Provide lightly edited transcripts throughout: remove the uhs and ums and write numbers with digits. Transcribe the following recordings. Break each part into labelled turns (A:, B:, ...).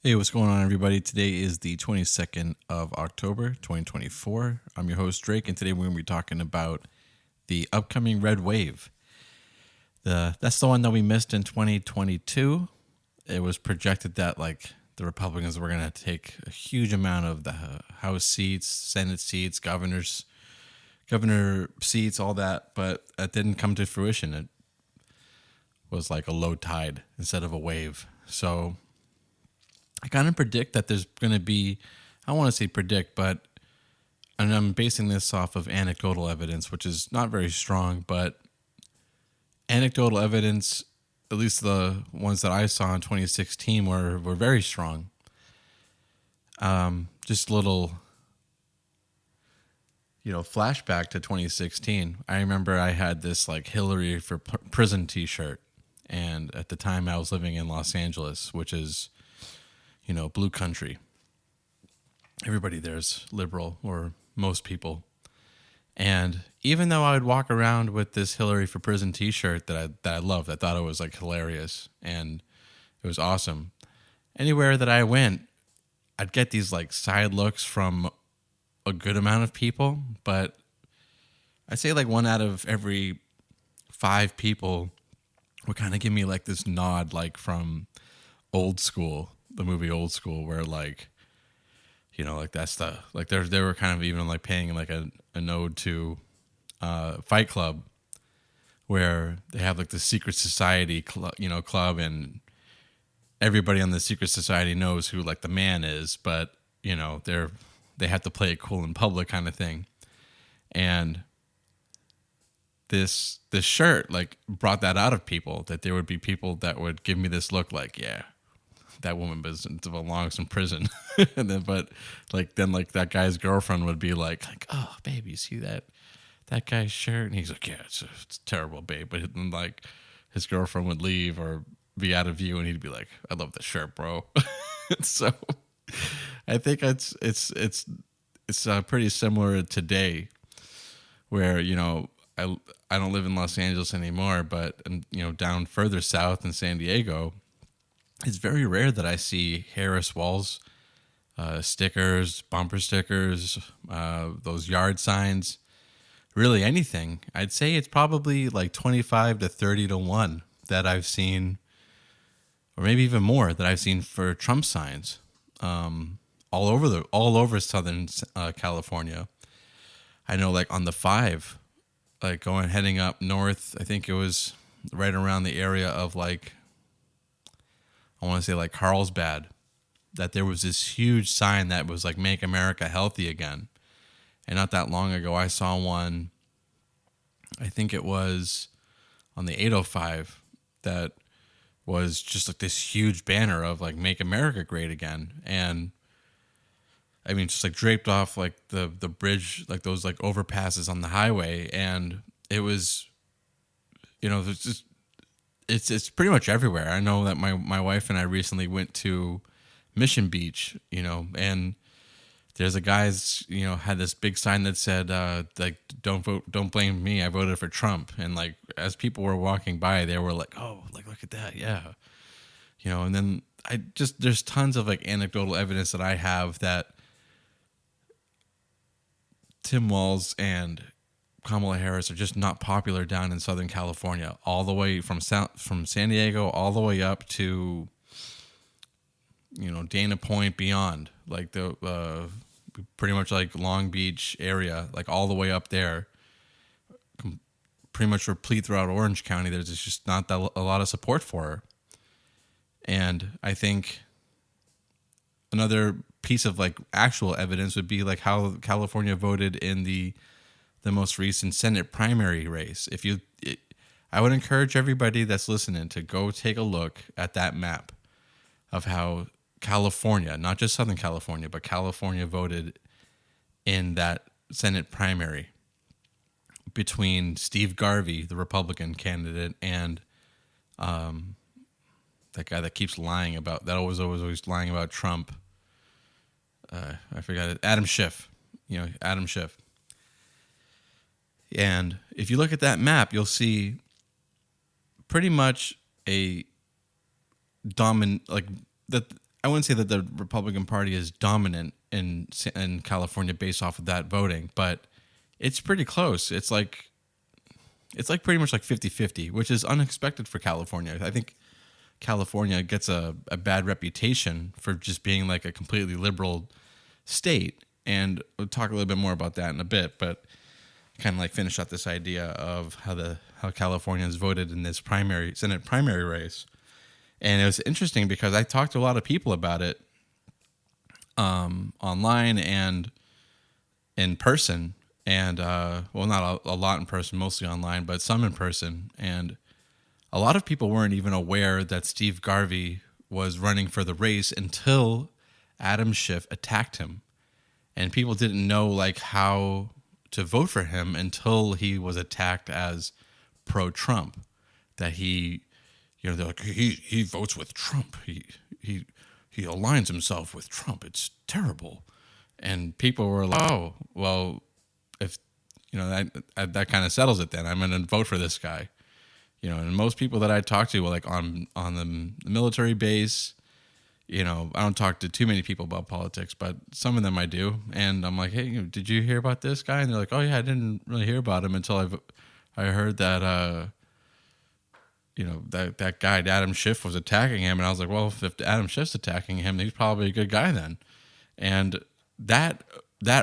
A: Hey, what's going on, everybody? Today is the 22nd of October, 2024. I'm your host, Drake, and today we're going to be talking about the upcoming red wave. That's the one that we missed in 2022. It was projected that, the Republicans were going to take a huge amount of the House seats, Senate seats, governor seats, all that, but that didn't come to fruition. It was like a low tide instead of a wave. So I kind of predict that there's going to be, I don't want to say predict, but and I'm basing this off of anecdotal evidence, which is not very strong, but anecdotal evidence, at least the ones that I saw in 2016, were very strong. Just a little, flashback to 2016. I remember I had this Hillary for prison T-shirt, and at the time I was living in Los Angeles, which is blue country. Everybody there's liberal, or most people. And even though I would walk around with this Hillary for Prison T-shirt that I loved, I thought it was hilarious and it was awesome. Anywhere that I went, I'd get these side looks from a good amount of people, but I'd say one out of every 5 people would kind of give me this nod, from Old School, the movie Old School, where that's the they were kind of even paying a node to Fight Club, where they have the secret society club, and everybody on the secret society knows who the man is, but they have to play it cool in public kind of thing. And this shirt brought that out of people, that there would be people that would give me this look yeah, that woman belongs in prison. And then that guy's girlfriend would be oh babe, you see that guy's shirt? And he's yeah, it's terrible, babe. But then his girlfriend would leave or be out of view, and he'd be I love the shirt, bro. So I think it's pretty similar today, where I don't live in Los Angeles anymore, but down further south in San Diego, it's very rare that I see Harris Walls stickers, bumper stickers, those yard signs, really anything. I'd say it's probably 25 to 30 to 1 that I've seen, or maybe even more, that I've seen for Trump signs all over Southern California. I know on the 5, heading up north, I think it was right around the area of I want to say Carlsbad, that there was this huge sign that was "Make America Healthy Again." And not that long ago, I saw one, I think it was on the 805, that was just this huge banner of "Make America Great Again." And I mean, just draped off the bridge, those overpasses on the highway. And it was, there's just, it's pretty much everywhere. I know that my wife and I recently went to Mission Beach, and there's a guy's, had this big sign that said, don't blame me, I voted for Trump. And as people were walking by, they were oh, look at that. Yeah. And then there's tons of anecdotal evidence that I have that Tim Walz and Kamala Harris are just not popular down in Southern California, all the way from San Diego all the way up to Dana Point beyond, the pretty much Long Beach area, all the way up there, pretty much replete throughout Orange County. There's just not a lot of support for her. And I think another piece of actual evidence would be how California voted in the most recent Senate primary race. I would encourage everybody that's listening to go take a look at that map of how California, not just Southern California, but California voted in that Senate primary between Steve Garvey, the Republican candidate, and that guy that keeps lying about, that always lying about Trump. I forgot it. Adam Schiff. Adam Schiff. And if you look at that map, you'll see pretty much a that I wouldn't say that the Republican Party is dominant in California based off of that voting, but it's pretty close. It's like pretty much like 50-50, which is unexpected for California. I think California gets a bad reputation for just being like a completely liberal state. And we'll talk a little bit more about that in a bit, but kind of like finish out this idea of how Californians voted in this Senate primary race. And it was interesting because I talked to a lot of people about it online and in person. And, well, not a lot in person, mostly online, but some in person. And a lot of people weren't even aware that Steve Garvey was running for the race until Adam Schiff attacked him. And people didn't know like how to vote for him until he was attacked as pro-Trump. That he, they're like, he votes with Trump. He aligns himself with Trump. It's terrible. And people were like, oh, well, if that kind of settles it, then I'm going to vote for this guy. And most people that I talk to, like on the military base, I don't talk to too many people about politics, but some of them I do. And I'm like, hey, did you hear about this guy? And they're like, oh yeah, I didn't really hear about him until I heard that that guy Adam Schiff was attacking him. And I was like, well, if Adam Schiff's attacking him, he's probably a good guy then. And that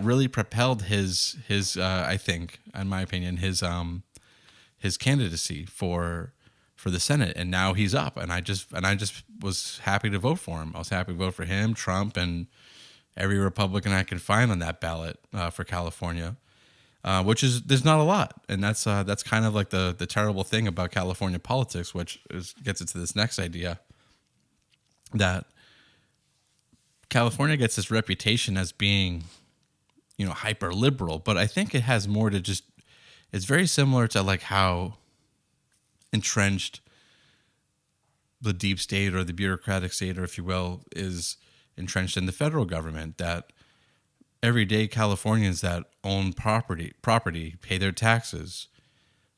A: really propelled his I think, in my opinion, his candidacy for the Senate, and now he's up, and I just was happy to vote for him. I was happy to vote for him, Trump, and every Republican I could find on that ballot for California, which is there's not a lot, and that's kind of like the terrible thing about California politics, which gets into this next idea that California gets this reputation as being hyper liberal, but I think it has more to just. It's very similar to like how entrenched the deep state or the bureaucratic state, or if you will, is entrenched in the federal government. That everyday Californians that own property, pay their taxes,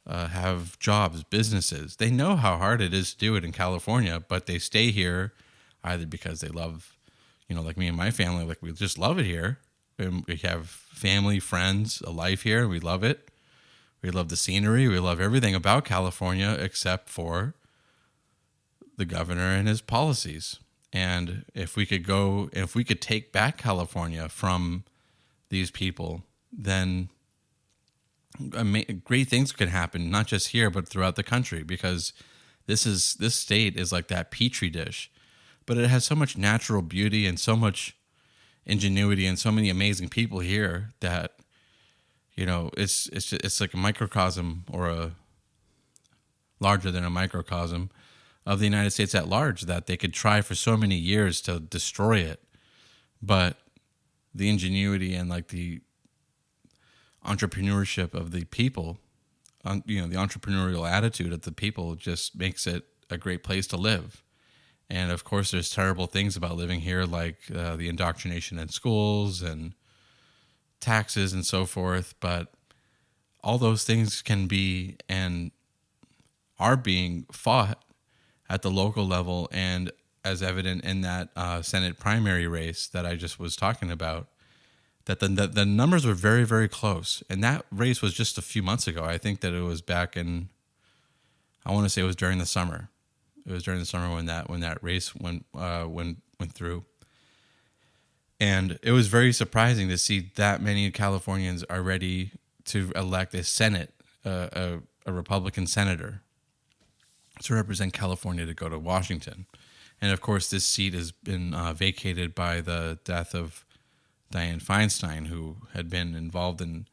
A: have jobs, businesses. They know how hard it is to do it in California, but they stay here either because they love, like me and my family, like we just love it here. And we have family, friends, a life here. We love it. We love the scenery. We love everything about California except for the governor and his policies. And if we could take back California from these people, then great things could happen, not just here, but throughout the country, because this state is like that petri dish, but it has so much natural beauty and so much ingenuity and so many amazing people here that it's like a microcosm, or a larger than a microcosm of the United States at large, that they could try for so many years to destroy it, but the ingenuity and like the entrepreneurship of the people, the entrepreneurial attitude of the people just makes it a great place to live. And of course, there's terrible things about living here, like the indoctrination in schools and taxes and so forth, but all those things can be and are being fought at the local level, and as evident in that Senate primary race that I just was talking about, that the numbers were very, very close, and that race was just a few months ago. I think that it was back in, I want to say it was during the summer. It was during the summer when that race went through. And it was very surprising to see that many Californians are ready to elect a Senate, a Republican senator, to represent California to go to Washington. And of course, this seat has been vacated by the death of Dianne Feinstein, who had been involved in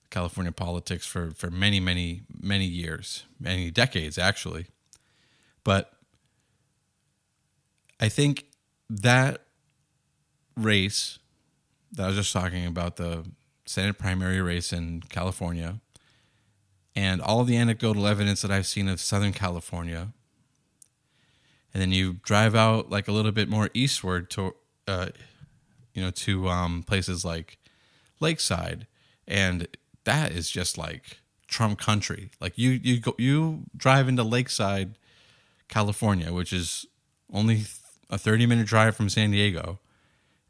A: California politics for many, many, many years, many decades, actually. But I think that race that I was just talking about, the Senate primary race in California, and all the anecdotal evidence that I've seen of Southern California, and then you drive out like a little bit more eastward to places like Lakeside, and that is just like Trump country. Like you drive into Lakeside, California, which is only a 30-minute drive from San Diego,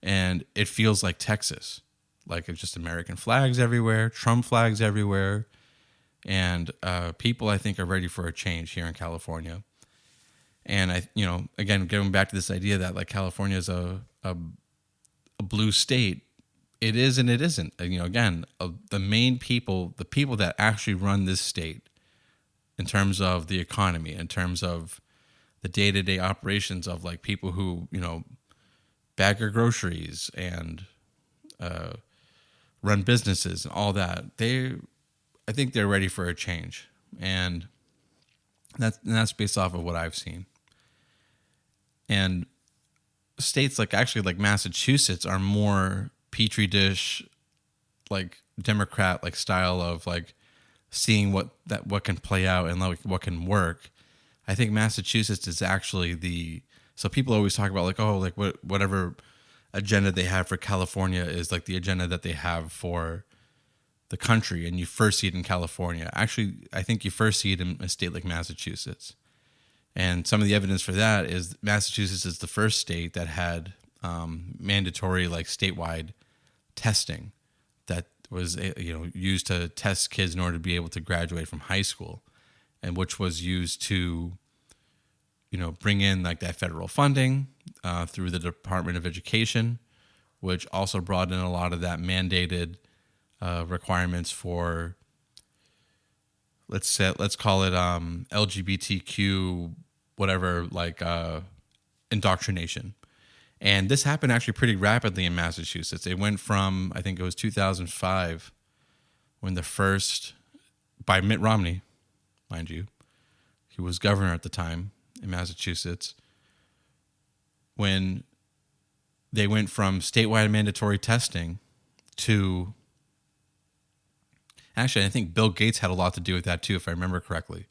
A: and it feels like Texas. Like it's just American flags everywhere, Trump flags everywhere, and people I think are ready for a change here in California. And again, going back to this idea that like California is a blue state, it is and it isn't. Again, the main people, the people that actually run this state, in terms of the economy, in terms of the day-to-day operations of like people who bag your groceries and run businesses and all that, I think they're ready for a change, and that's based off of what I've seen. And states like Massachusetts are more petri dish, like Democrat like style of like seeing what can play out and like what can work. I think Massachusetts is actually so people always talk about like, oh, like whatever agenda they have for California is like the agenda that they have for the country, and you first see it in California. Actually, I think you first see it in a state like Massachusetts. And some of the evidence for that is Massachusetts is the first state that had mandatory like statewide testing that was used to test kids in order to be able to graduate from high school, and which was used to bring in like that federal funding through the Department of Education, which also brought in a lot of that mandated requirements for let's call it LGBTQ whatever, like indoctrination. And this happened actually pretty rapidly in Massachusetts. It went from, I think it was 2005 when by Mitt Romney, mind you, he was governor at the time in Massachusetts, when they went from statewide mandatory testing to, actually, I think Bill Gates had a lot to do with that too, if I remember correctly.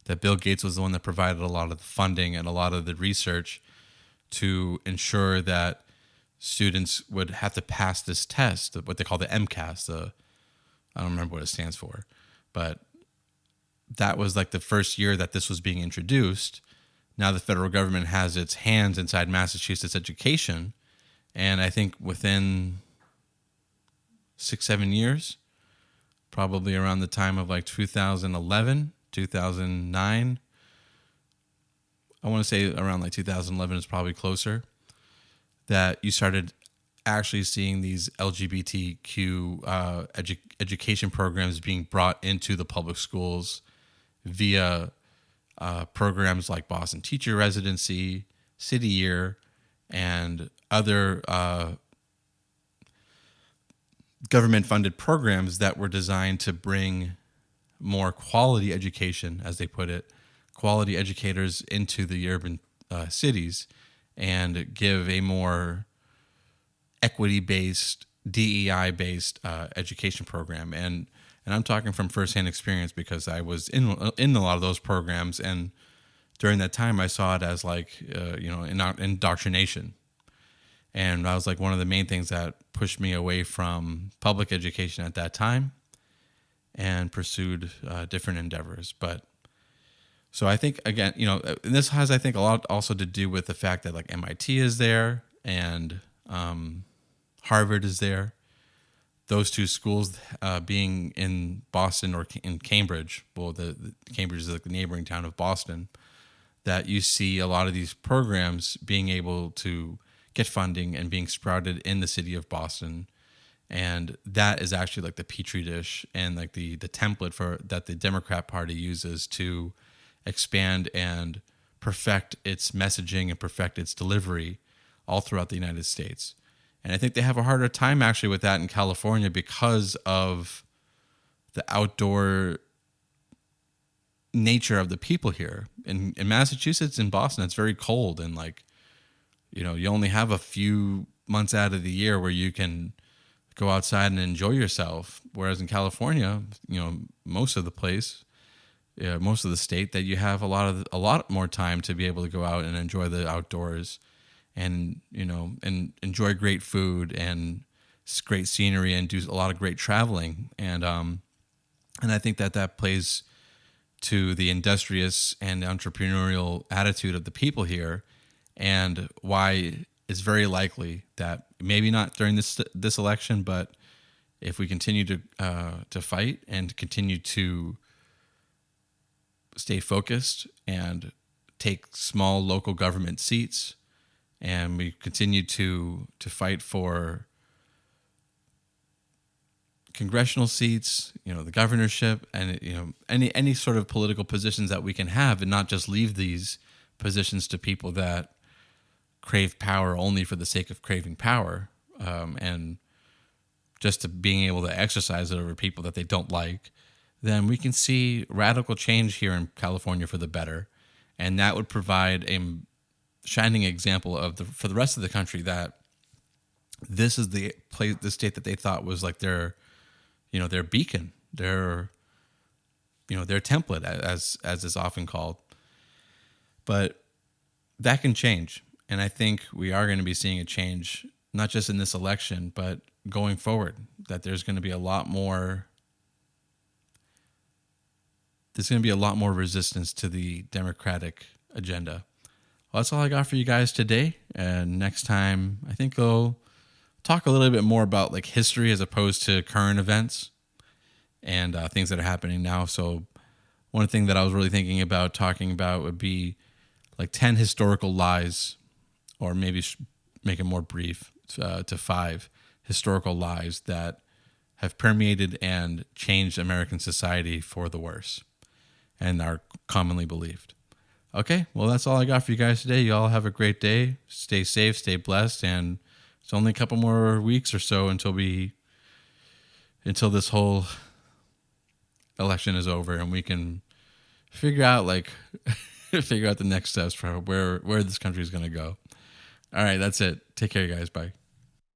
A: That Bill Gates was the one that provided a lot of the funding and a lot of the research to ensure that students would have to pass this test, what they call the MCAS. I don't remember what it stands for, but that was like the first year that this was being introduced. Now the federal government has its hands inside Massachusetts education, and I think within 6-7 years, probably around the time of like 2011, 2009. I want to say around like 2011 is probably closer, that you started actually seeing these LGBTQ education programs being brought into the public schools via programs like Boston Teacher Residency, City Year, and other government-funded programs that were designed to bring more quality education, as they put it, quality educators into the urban cities, and give a more equity-based, DEI-based education program. And I'm talking from firsthand experience because I was in a lot of those programs, and during that time I saw it as like indoctrination. And that was like one of the main things that pushed me away from public education at that time and pursued different endeavors. But so I think, again, this has, I think, a lot also to do with the fact that like MIT is there and Harvard is there. Those two schools being in Boston or in Cambridge, well, the Cambridge is like the neighboring town of Boston, that you see a lot of these programs being able to get funding and being sprouted in the city of Boston. And that is actually like the petri dish and like the template for that the Democrat Party uses to expand and perfect its messaging and perfect its delivery all throughout the United States. And I think they have a harder time actually with that in California because of the outdoor nature of the people here. In Massachusetts and Boston, it's very cold, and like, you only have a few months out of the year where you can go outside and enjoy yourself. Whereas in California, most of the state, that you have a lot more time to be able to go out and enjoy the outdoors, and and enjoy great food and great scenery and do a lot of great traveling. And I think that plays to the industrious and entrepreneurial attitude of the people here. and why it's very likely that maybe not during this election, but if we continue to fight and continue to stay focused and take small local government seats, and we continue to fight for congressional seats, the governorship, and any sort of political positions that we can have, and not just leave these positions to people that crave power only for the sake of craving power, and just to being able to exercise it over people that they don't like, then we can see radical change here in California for the better, and that would provide a shining example for the rest of the country that this is the state that they thought was like their beacon, their template, as is often called. But that can change, and I think we are going to be seeing a change, not just in this election, but going forward. That there's going to be a lot more. There's going to be a lot more resistance to the Democratic agenda. Well, that's all I got for you guys today. And next time, I think I'll talk a little bit more about like history as opposed to current events and things that are happening now. So one thing that I was really thinking about talking about would be like 10 historical lies, or maybe make it more brief to 5 historical lies that have permeated and changed American society for the worse and are commonly believed. Okay, well, that's all I got for you guys today. You all have a great day. Stay safe, stay blessed, and it's only a couple more weeks or so until this whole election is over, and we can figure out the next steps for where this country is going to go. All right, that's it. Take care, guys. Bye.